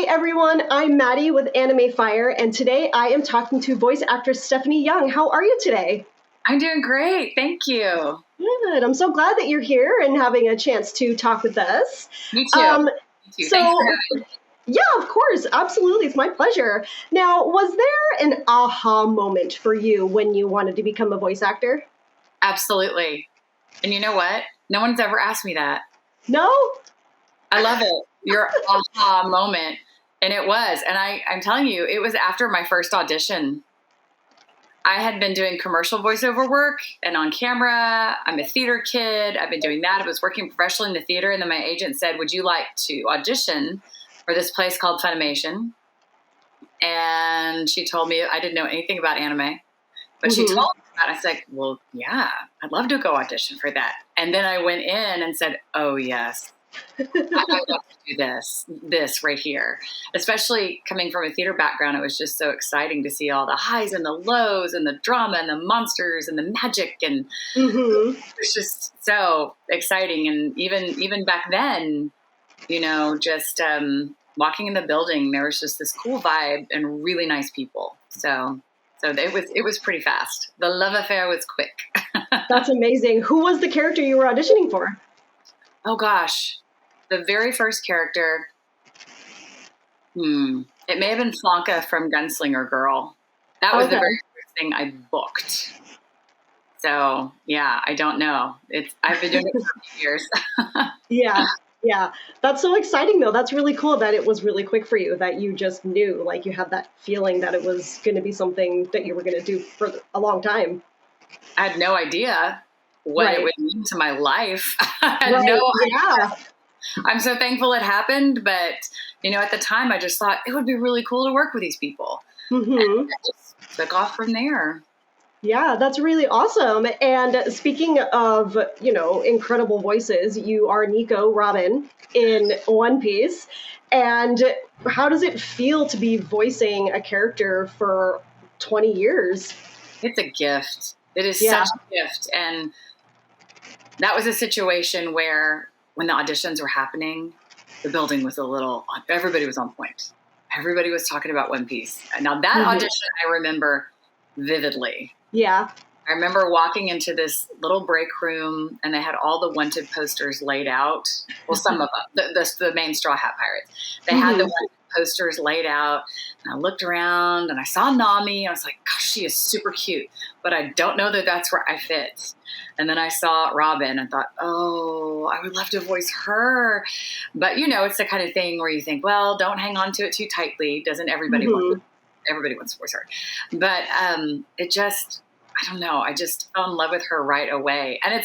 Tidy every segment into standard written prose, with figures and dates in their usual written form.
everyone. I'm Maddie with Anime Fire, and today I am talking to voice actress Stephanie Young. How are you today? I'm doing great. Thank you. Good. I'm so glad that you're here and having a chance to talk with us. Me too. Me too. So, Thanks for having me. Yeah, of course. Absolutely. It's my pleasure. Now, was there an aha moment for you when you wanted to become a voice actor? Absolutely. And you know what? No one's ever asked me that. No? I love it. Your aha moment. And it was. And I'm telling you, it was after my first audition. I had been doing commercial voiceover work and on camera. I'm a theater kid. I've been doing that. I was working professionally in the theater. And then my agent said, would you like to audition for this place called Funimation? And she told me, I didn't know anything about anime, but she told me that. I said, well, yeah, I'd love to go audition for that. And then I went in and said, oh, yes, I'd love to do this right here. Especially coming from a theater background, it was just so exciting to see all the highs and the lows and the drama and the monsters and the magic. And it was just so exciting. And even back then, you know, just walking in the building, there was just this cool vibe and really nice people. So it was pretty fast. The love affair was quick. That's amazing. Who was the character you were auditioning for? Oh gosh, the very first character. It may have been Flanka from Gunslinger Girl. That was the very first thing I booked. So yeah, I don't know. I've been doing it for a few years. Yeah. That's so exciting though. That's really cool that it was really quick for you, that you just knew, like you had that feeling that it was going to be something that you were going to do for a long time. I had no idea what it would mean to my life. I had no idea. I'm so thankful it happened, but you know, at the time I just thought it would be really cool to work with these people. And it just took off from there. Yeah, that's really awesome. And speaking of, you know, incredible voices, you are Nico Robin in One Piece. And how does it feel to be voicing a character for 20 years? It's a gift. It is such a gift. And that was a situation where when the auditions were happening, the building was everybody was on point. Everybody was talking about One Piece. Now that audition, I remember vividly. Yeah. I remember walking into this little break room and they had all the wanted posters laid out. Well, some of them, the main Straw Hat Pirates. They had the wanted posters laid out. And I looked around and I saw Nami. I was like, gosh, she is super cute, but I don't know that that's where I fit. And then I saw Robin and thought, oh, I would love to voice her. But, you know, it's the kind of thing where you think, well, don't hang on to it too tightly. Doesn't everybody want everybody wants to voice her. But it just, I don't know. I just fell in love with her right away. And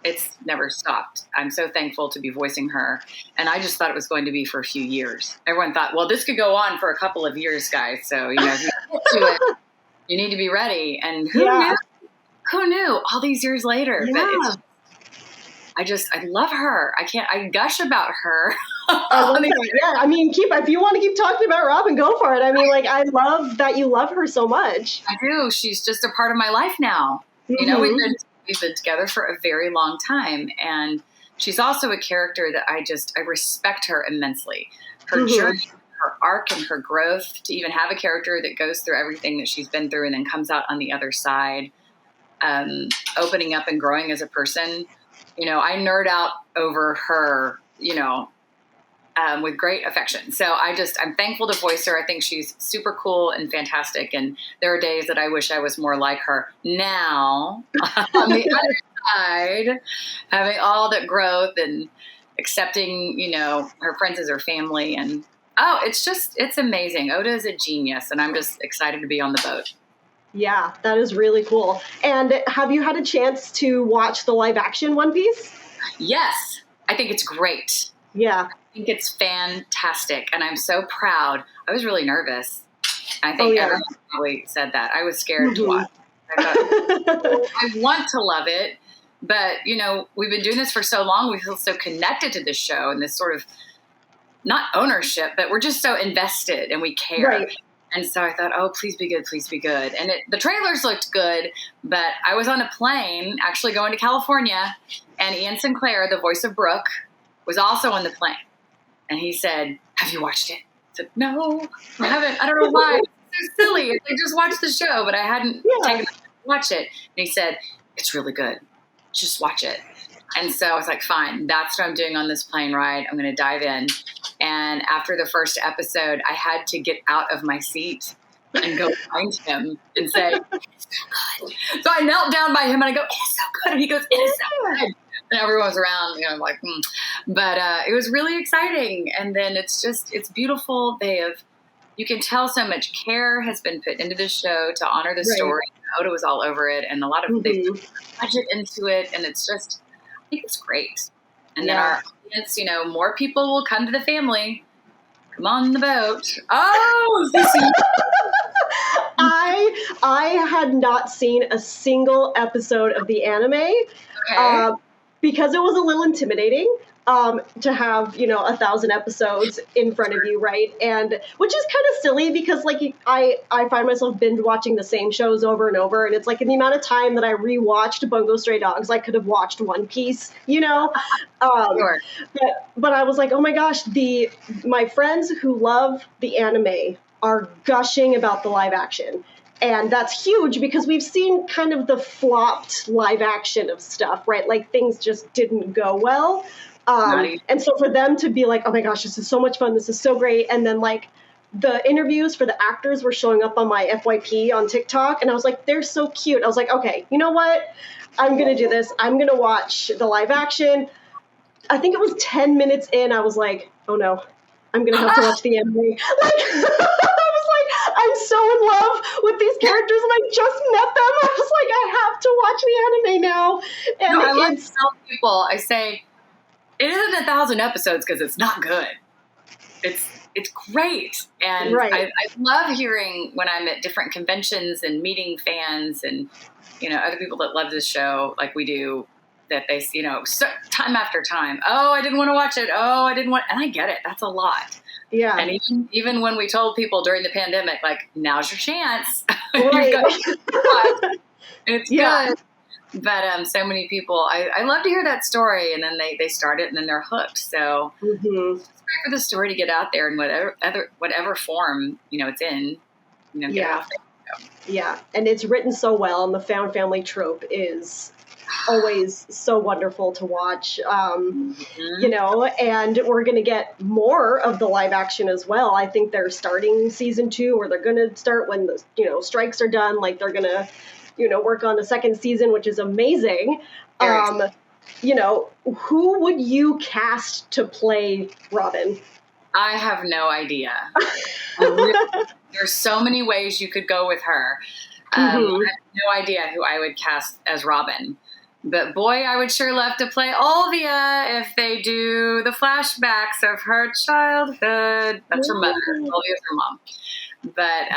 it's never stopped. I'm so thankful to be voicing her. And I just thought it was going to be for a few years. Everyone thought, well, this could go on for a couple of years, guys. So, you know, if you get to it, you need to be ready. And who knew? Who knew all these years later? Yeah. But I love her. I gush about her. I love that. Yeah, I mean, if you want to keep talking about Robin, go for it. I mean, like, I love that you love her so much. I do. She's just a part of my life now. You know, we've been together for a very long time, and she's also a character that I respect her immensely. Her journey, her arc, and her growth, to even have a character that goes through everything that she's been through and then comes out on the other side, opening up and growing as a person. You know, I nerd out over her, you know, with great affection. So I'm thankful to voice her. I think she's super cool and fantastic. And there are days that I wish I was more like her. Now, on the other side, having all that growth and accepting, you know, her friends as her family. And, it's amazing. Oda is a genius. And I'm just excited to be on the boat. Yeah, that is really cool. And have you had a chance to watch the live action One Piece? Yes, I think it's great. Yeah. I think it's fantastic. And I'm so proud. I was really nervous. I think everyone probably said that. I was scared to watch. I thought, I want to love it. But, you know, we've been doing this for so long. We feel so connected to this show and this sort of, not ownership, but we're just so invested and we care. Right. And so I thought, oh, please be good, please be good. And the trailers looked good, but I was on a plane actually going to California, and Ian Sinclair, the voice of Brooke, was also on the plane. And he said, have you watched it? said, no, I haven't. I don't know why. It's so silly. I just watched the show, but I hadn't taken the time to watch it. And he said, it's really good. Just watch it. And so I was like, fine, that's what I'm doing on this plane ride. I'm going to dive in. And after the first episode, I had to get out of my seat and go find him and say, it's so good. So I knelt down by him and I go, it's so good. And he goes, it is so good. And everyone's around, you know, I'm like, But it was really exciting. And then it's beautiful. You can tell so much care has been put into this show to honor the story. Oda was all over it. And a lot of they put budget into it. And it's just, I think it's great. And then our audience, you know, more people will come to the family. Come on the boat. Oh, this is I had not seen a single episode of the anime because it was a little intimidating to have, you know, 1,000 episodes in front of you, right? And which is kind of silly because like I find myself binge watching the same shows over and over, and it's like in the amount of time that I rewatched Bungo Stray Dogs, I could have watched One Piece, you know. But I was like, oh my gosh, my friends who love the anime are gushing about the live action. And that's huge because we've seen kind of the flopped live action of stuff, right? Like things just didn't go well. And so for them to be like, oh my gosh, this is so much fun. This is so great. And then like the interviews for the actors were showing up on my FYP on TikTok. And I was like, they're so cute. I was like, okay, you know what? I'm going to do this. I'm going to watch the live action. I think it was 10 minutes in. I was like, oh no, I'm going to have to watch the anime. Like, I was like, I'm so in love with these characters and I just met them. I was like, I have to watch the anime now. And I like to tell people, I say, it isn't 1,000 episodes because it's not good. It's great. And I love hearing when I'm at different conventions and meeting fans and, you know, other people that love this show like we do, that they, you know, time after time, oh, I didn't want to watch it. Oh, I didn't want, and I get it. That's a lot. Yeah. And even when we told people during the pandemic, like, now's your chance. It's good. But so many people, I love to hear that story, and then they start it, and then they're hooked. So it's great for the story to get out there in whatever form, you know, it's in. You know, get it out there. Yeah, and it's written so well, and the found family trope is always so wonderful to watch. You know, and we're going to get more of the live action as well. I think they're starting season 2, or they're going to start when the, you know, strikes are done. Like they're going to, you know, work on the second season, which is amazing. You know, who would you cast to play Robin? I have no idea. There's so many ways you could go with her. I have no idea who I would cast as Robin. But boy, I would sure love to play Olvia if they do the flashbacks of her childhood. That's her mother. Olvia's her mom. But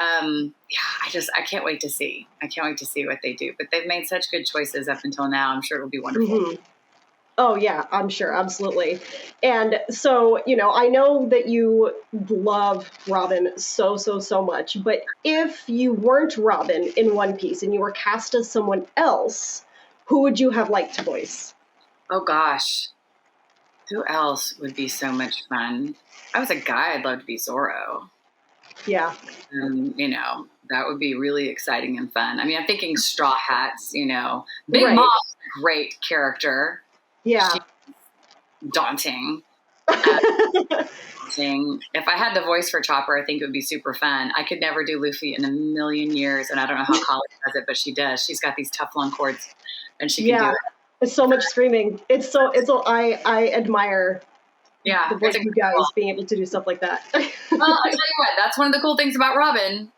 I can't wait to see. I can't wait to see what they do. But they've made such good choices up until now. I'm sure it'll be wonderful. Oh yeah, I'm sure, absolutely. And so, you know, I know that you love Robin so much. But if you weren't Robin in One Piece and you were cast as someone else, who would you have liked to voice? Oh gosh, who else would be so much fun? I was a guy. I'd love to be Zoro. Yeah. You know, that would be really exciting and fun. I mean, I'm thinking Straw Hats, you know. Big Mom's a great character. Yeah. She's daunting. If I had the voice for Chopper, I think it would be super fun. I could never do Luffy in a million years, and I don't know how Kali does it, but she does. She's got these Teflon cords, and she can do it. It's so much screaming. I admire the voice of you guys being able to do stuff like that. Well, I tell you what, that's one of the cool things about Robin,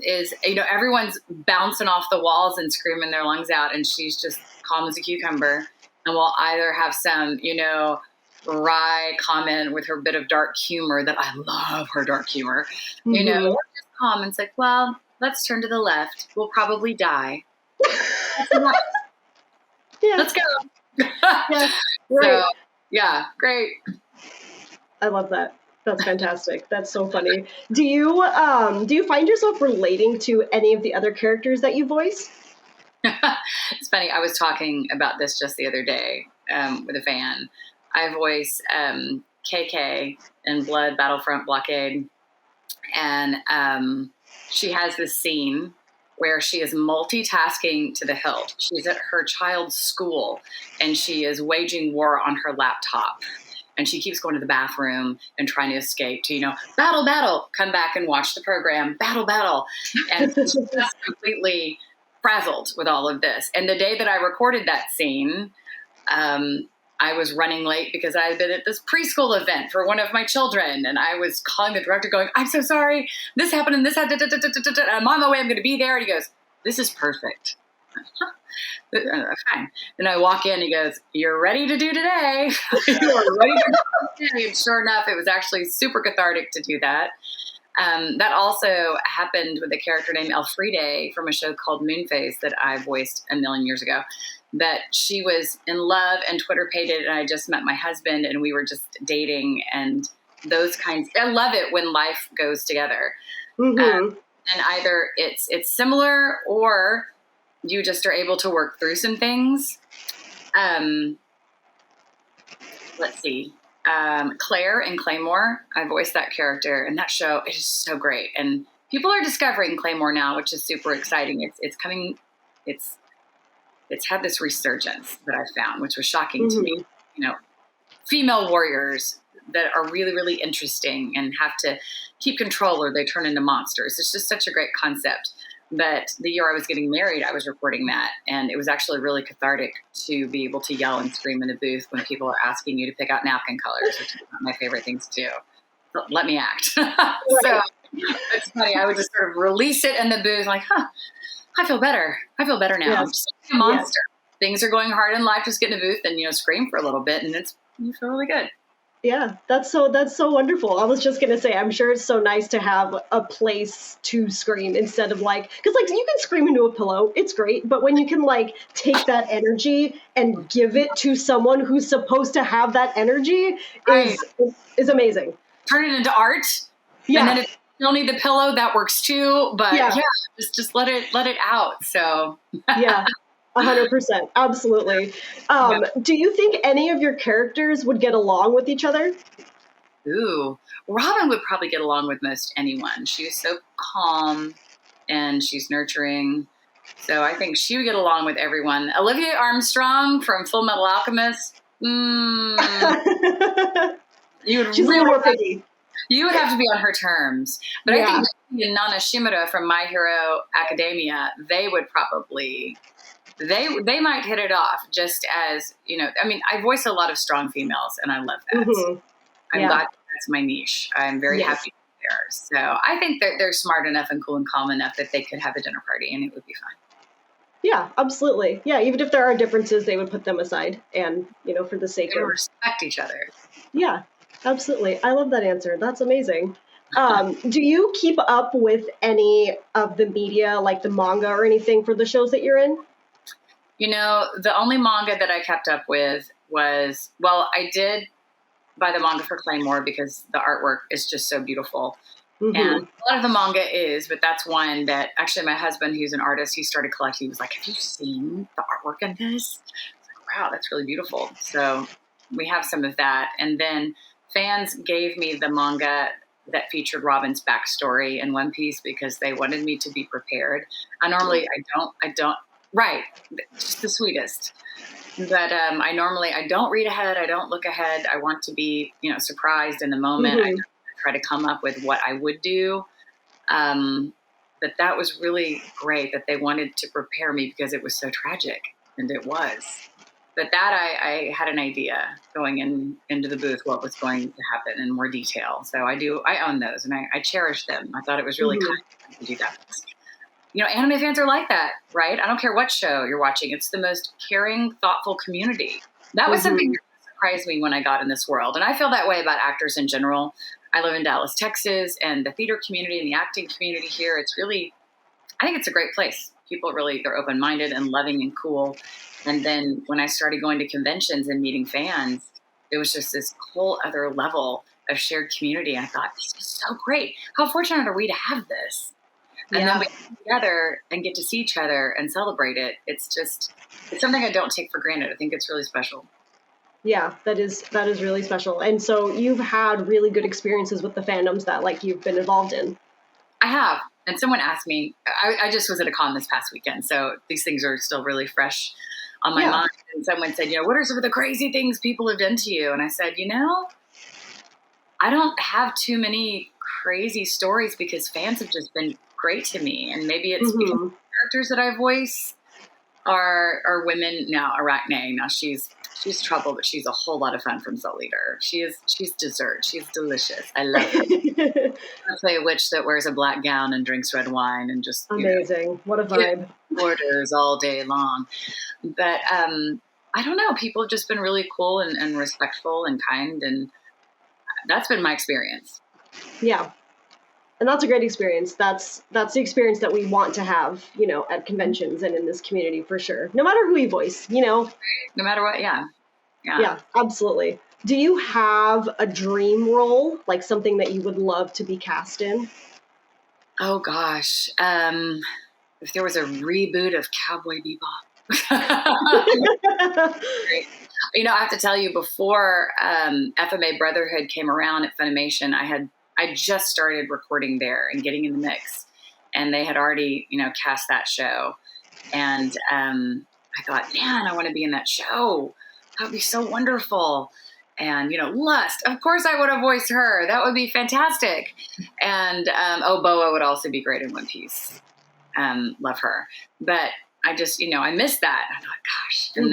is, you know, everyone's bouncing off the walls and screaming their lungs out, and she's just calm as a cucumber, and will either have some, you know, wry comment with her bit of dark humor that I love her dark humor, you know, or just calm and it's like, well, let's turn to the left. We'll probably die. Let's go. So, yeah, great. I love that. That's fantastic. That's so funny. Do you find yourself relating to any of the other characters that you voice? It's funny. I was talking about this just the other day with a fan. I voice KK in Blood Battlefront Blockade. And she has this scene where she is multitasking to the hilt. She's at her child's school and she is waging war on her laptop. And she keeps going to the bathroom and trying to escape to, battle, battle, come back and watch the program, battle, battle. And she's just completely frazzled with all of this. And the day that I recorded that scene, I was running late because I had been at this preschool event for one of my children. And I was calling the director going, I'm so sorry. This happened and this happened. I'm on my way. I'm going to be there. And he goes, this is perfect. Fine. Then I walk in, he goes, you're ready to do today. You are ready to do today. And sure enough, it was actually super cathartic to do that. That also happened with a character named Elfride from a show called Moonface that I voiced a million years ago. That she was in love and Twitter pated, and I just met my husband and we were just dating and those kinds. I love it when life goes together. And either it's similar or you just are able to work through some things. Let's see. Claire in Claymore, I voiced that character, and that show is so great. And people are discovering Claymore now, which is super exciting. It's coming. It's had this resurgence that I found, which was shocking to me. Female warriors that are really, really interesting and have to keep control or they turn into monsters. It's just such a great concept. But the year I was getting married, I was recording that. And it was actually really cathartic to be able to yell and scream in the booth when people are asking you to pick out napkin colors, which is one of my favorite things to do. Let me act. So it's funny. I would just sort of release it in the booth like, I feel better. I feel better now. Yes. I'm just a monster. Yes. Things are going hard in life. Just get in the booth and, scream for a little bit and you feel really good. Yeah, that's so wonderful. I was just going to say, I'm sure it's so nice to have a place to scream instead of because you can scream into a pillow. It's great. But when you can take that energy and give it to someone who's supposed to have that energy is amazing. Turn it into art. Yeah. And then if you don't need the pillow, that works too. But just let it out. So yeah. 100%. Absolutely. Do you think any of your characters would get along with each other? Ooh, Robin would probably get along with most anyone. She was so calm and she's nurturing. So I think she would get along with everyone. Olivia Armstrong from Fullmetal Alchemist. She's a little more picky. You would have to be on her terms. But I think Nana Shimura from My Hero Academia, they would probably... They might hit it off just as, I voice a lot of strong females and I love that. I'm glad that's my niche. I'm very happy there. So I think that they're smart enough and cool and calm enough that they could have a dinner party and it would be fun. Yeah, absolutely. Yeah, even if there are differences, they would put them aside and, for the sake of... respect each other. Yeah, absolutely. I love that answer. That's amazing. Do you keep up with any of the media, like the manga or anything for the shows that you're in? The only manga that I kept up with was, I did buy the manga for Claymore because the artwork is just so beautiful. And a lot of the manga is, but that's one that actually my husband, who's an artist, he started collecting. He was like, have you seen the artwork in this? I was like, wow, that's really beautiful. So we have some of that. And then fans gave me the manga that featured Robin's backstory in One Piece because they wanted me to be prepared. I don't. Right. Just the sweetest. But I don't read ahead. I don't look ahead. I want to be, surprised in the moment. I try to come up with what I would do. But that was really great that they wanted to prepare me because it was so tragic. And it was. But that I had an idea going into the booth what was going to happen in more detail. So I own those and I cherish them. I thought it was really kind to do that. Anime fans are like that, right? I don't care what show you're watching. It's the most caring, thoughtful community. That was something that surprised me when I got in this world. And I feel that way about actors in general. I live in Dallas, Texas, and the theater community and the acting community here, I think it's a great place. People they're open-minded and loving and cool. And then when I started going to conventions and meeting fans, it was just this whole other level of shared community. I thought, this is so great. How fortunate are we to have this? And then we come together and get to see each other and celebrate it. It's something I don't take for granted. I think it's really special. Yeah, that is really special. And so you've had really good experiences with the fandoms that like you've been involved in. I have. And someone asked me, I just was at a con this past weekend, so these things are still really fresh on my mind. And someone said, what are some of the crazy things people have done to you? And I said, I don't have too many crazy stories because fans have just been great to me. And maybe it's because the characters that I voice are women. Now, Arachne, now she's trouble, but she's a whole lot of fun from Soul Eater. She's dessert. She's delicious. I love her. I play a witch that wears a black gown and drinks red wine and just amazing. What a vibe. Orders all day long. But I don't know. People have just been really cool and respectful and kind, and that's been my experience. Yeah. And that's a great experience. That's the experience that we want to have, at conventions and in this community for sure. No matter who you voice, No matter what, yeah. Yeah, absolutely. Do you have a dream role, like something that you would love to be cast in? Oh gosh. If there was a reboot of Cowboy Bebop. I have to tell you, before FMA Brotherhood came around at Funimation, I just started recording there and getting in the mix, and they had already, cast that show. And I thought, man, I want to be in that show. That would be so wonderful. And, Lust, of course I would have voiced her. That would be fantastic. And, Boa would also be great in One Piece. Love her. But I just, I missed that. I thought, gosh. And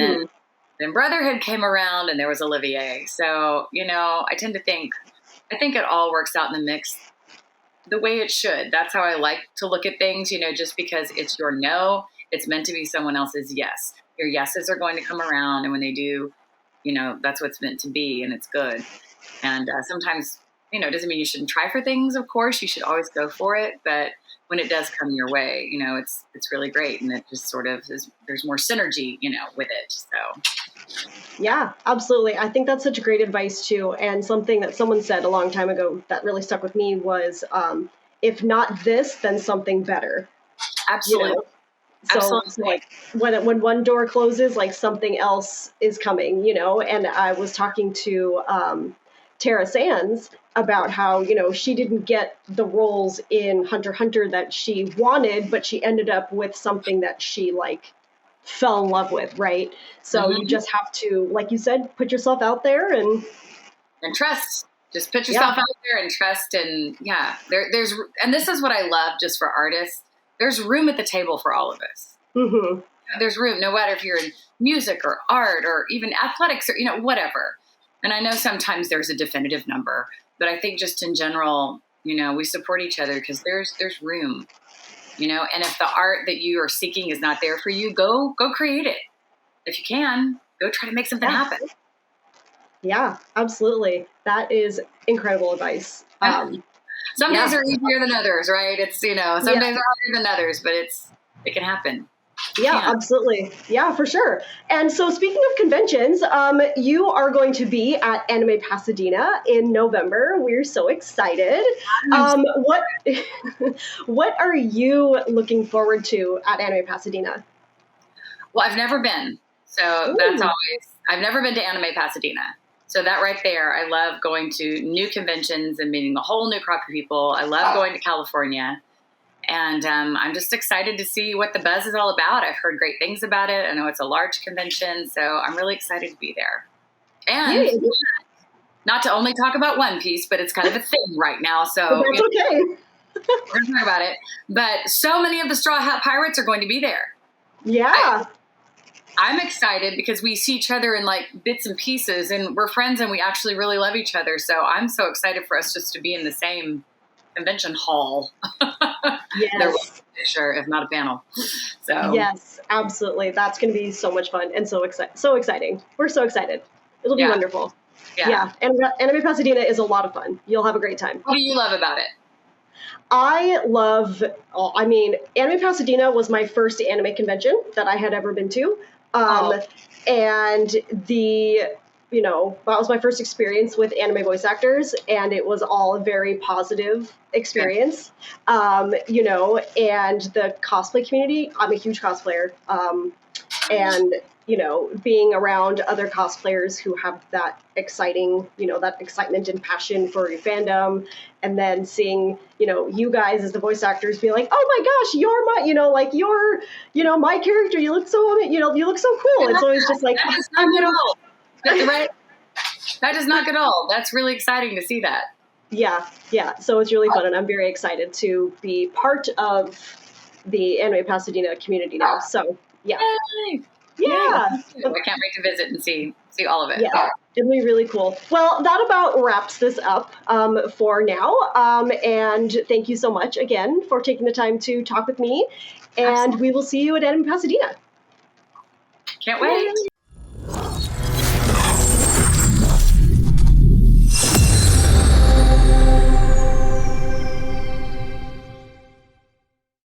then Brotherhood came around and there was Olivier. So, I tend to think it all works out in the mix the way it should. That's how I like to look at things, just because it's your no, it's meant to be someone else's yes. Your yeses are going to come around, and when they do, that's what's meant to be, and it's good. And sometimes, it doesn't mean you shouldn't try for things, of course. You should always go for it. But when it does come your way, it's really great. And it just sort of there's more synergy, with it. So. Yeah, absolutely. I think that's such great advice too. And something that someone said a long time ago that really stuck with me was, if not this, then something better. Absolutely. So Absolutely. like when one door closes, like something else is coming, and I was talking to Tara Sands about how, she didn't get the roles in Hunter x Hunter that she wanted, but she ended up with something that she fell in love with, right? So you just have to, like you said, put yourself out there and trust. Just put yourself out there and trust. And there's and this is what I love just for artists. There's room at the table for all of us. Mm-hmm. There's room, no matter if you're in music or art or even athletics or, whatever. And I know sometimes there's a definitive number, but I think just in general, we support each other because there's room, and if the art that you are seeking is not there for you, go create it. If you can, go try to make something happen. Yeah, absolutely. That is incredible advice. Some days are easier than others, right? It's, some days are harder than others, but it can happen. Yeah, absolutely. Yeah, for sure. And so speaking of conventions, you are going to be at Anime Pasadena in November. We're so excited. What are you looking forward to at Anime Pasadena? Well, I've never been. So that's always, I've never been to Anime Pasadena. So that right there, I love going to new conventions and meeting a whole new crop of people. I love going to California. And I'm just excited to see what the buzz is all about. I've heard great things about it. I know it's a large convention, so I'm really excited to be there. And not to only talk about One Piece, but it's kind of a thing right now. So that's okay. We're going to talk about it. But so many of the Straw Hat Pirates are going to be there. Yeah. I'm excited because we see each other in bits and pieces, and we're friends and we actually really love each other. So I'm so excited for us just to be in the same convention hall. Yes. Sure, if not a panel. So yes, absolutely. That's going to be so much fun and so exciting. We're so excited. It'll be wonderful. Yeah. And Anime Pasadena is a lot of fun. You'll have a great time. What do you love about it? Anime Pasadena was my first anime convention that I had ever been to. And that was my first experience with anime voice actors, and it was all a very positive experience. And the cosplay community, I'm a huge cosplayer. and, being around other cosplayers who have that exciting, that excitement and passion for your fandom, and then seeing, you guys as the voice actors be like, oh my gosh, you're my, you're, my character, you look so, you look so cool. It's always just like, that does not get old. Right? That does not get old. That's really exciting to see that. Yeah. So it's really fun, and I'm very excited to be part of the Anime Pasadena community now. So yeah. Yay. Yeah. I can't wait to visit and see all of it. Yeah, it'll be really cool. Well, that about wraps this up for now. And thank you so much again for taking the time to talk with me. And we will see you at Anime Pasadena. Can't wait.